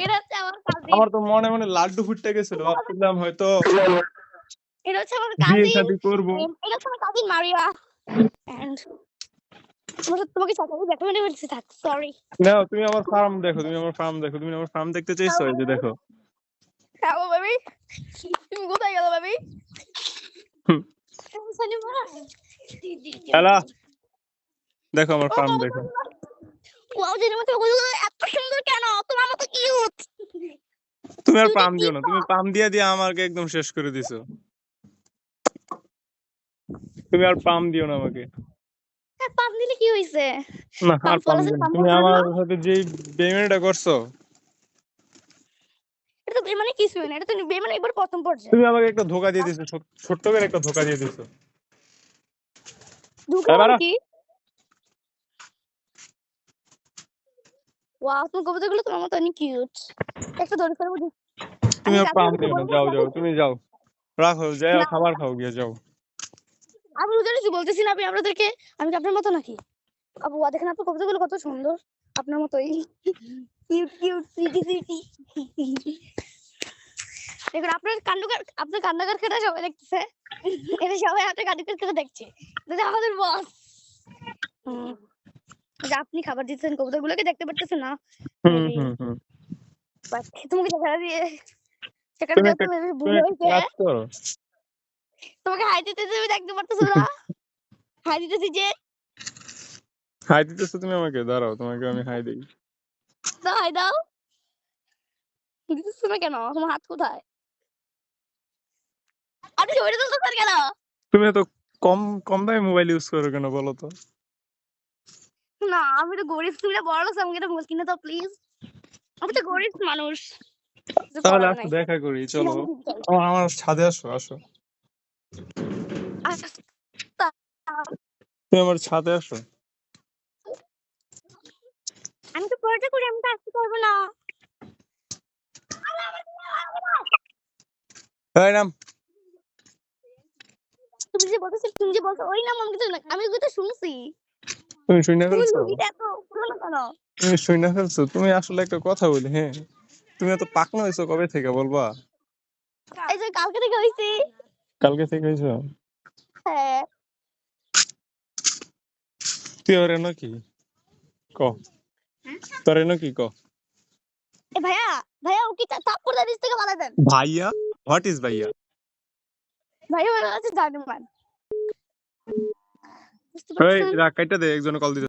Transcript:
এটা হচ্ছে আমার কাজিন। আমার তো মনে মনে লাড্ডু ফুটতে গেছিল, ভাবছিলাম হয়তো এটা হচ্ছে আমার বিয়ে কাজিন। শাদী করবো। এটা হচ্ছে আমার কাজিন মারিয়া। এন্ড তোমাকে সকালে দেখা মানে বলছি, থাক সরি। না, তুমি আমার ফার্ম দেখো, তুমি আমার ফার্ম দেখো, তুমি আমার ফার্ম দেখতে চাইছো, এই যে দেখো। হ্যালো বেবি, তুমি কোথায় গেল বেবি? হ্যালো, দেখো আমার ফার্ম দেখো। ওয়াও, যেটা মতো এত সুন্দর কেন? তোমার মতো কিউট। তুমি আর পাম দিও না, তুমি পাম দিয়ে দিয়ে আমাকে একদম শেষ করে দিছো। তুমি আর পাম দিও না আমাকে। পাম দিলে কি হইছে? না, আর পাম পাম ফল আছে, দিও না। পাম তুমি ফল আমার না। সাথে যে বেইমানিটা করছো, এটা তো বেমানে কিছুই না, এটা তো বেমানে একবার প্রথম পর্যায়ে। তুমি আমাকে একটা ধোকা দিয়ে দিছো, ছোট্ট করে একটা ধোকা দিয়ে দিছো। ধোকা এবার কি? ওয়াও, তোমার কবিতাগুলো তোমার মতো অনেক কিউট। একটা ধরে ফেলবো। তুমি আর পাম দিও না, যাও যাও, তুমি যাও, রাখো, যাও খাবার খাও গিয়ে, যাও। আমি ওদের কিছু বলতেছি না, আপনি আপনাদেরকে, আমি কি আপনার মতো নাকি? আপু দেখেন আপনার কবিতাগুলো কত সুন্দর, আপনার মতোই কিউট কিউট সুইটি সুইটি। দেখুন আপনার কান্নাকার খেটা সবাই দেখতেছে, এটা সবাই আপনার কান্নাকার খেটা দেখছে, এটা আমাদের বস। আপনি খাবার দিচ্ছেন, কবুতরগুলোকে দেখতে পারতেছেন না। তোমাকে দেখা দিয়ে সেখানে তুমি দেখতে ভুল হয়েছে। কাজ করো। তোমাকে হাই দিতেছি, আমি দেখতে পারতেছো না। হাই দিতেছি যে। হাই দিতেছো তুমি আমাকে, দাঁড়াও তোমাকে আমি হাই দিই। দাও হাই দাও। দিতেছো না কেন? তোমার হাত কোথায়? আপনি ছবিটা তুলতেছেন কেন? তুমি তো কম কম দামে মোবাইল ইউজ করো কেন বলো তো? না, আমি তো গরিব, তুমি না বড় লোক, আমাকে একটা মোবাইল কিনে দাও প্লিজ। আমি তো গরিব মানুষ। তাহলে আসো দেখা করি, চলো আমার ছাদে আসো, আসো তুমি আমার ছাদে আসো। আমি তো পড়াটা করি, আমি তো আসতে পারবো না। এই নাম। তুমি যে বলছো ওই নাম, আমি তো শুনছি। তুমি শুনে তুমি ফেলছো, লুকিটা এত পুরনো কেন? তুমি শুনে ফেলছো। তুমি আসলে একটা কথা বলি, হ্যাঁ, তুমি এত পাকনা হয়েছো কবে থেকে বলবা? এই যে কালকে থেকে হইছি। কালকে থেকে হয়েছো? হ্যাঁ। তুই ওরে নাকি ক, তোরে নাকি ক। এ ভাইয়া, ভাইয়া ও কি তাপ্পর দাদিস থেকে বাধা দেন। ভাইয়া? হোয়াট ইজ ভাইয়া? ভাইয়া বলে আছে জার্মান। এই রাখ, কাইটা দে, একজন কল দিতে।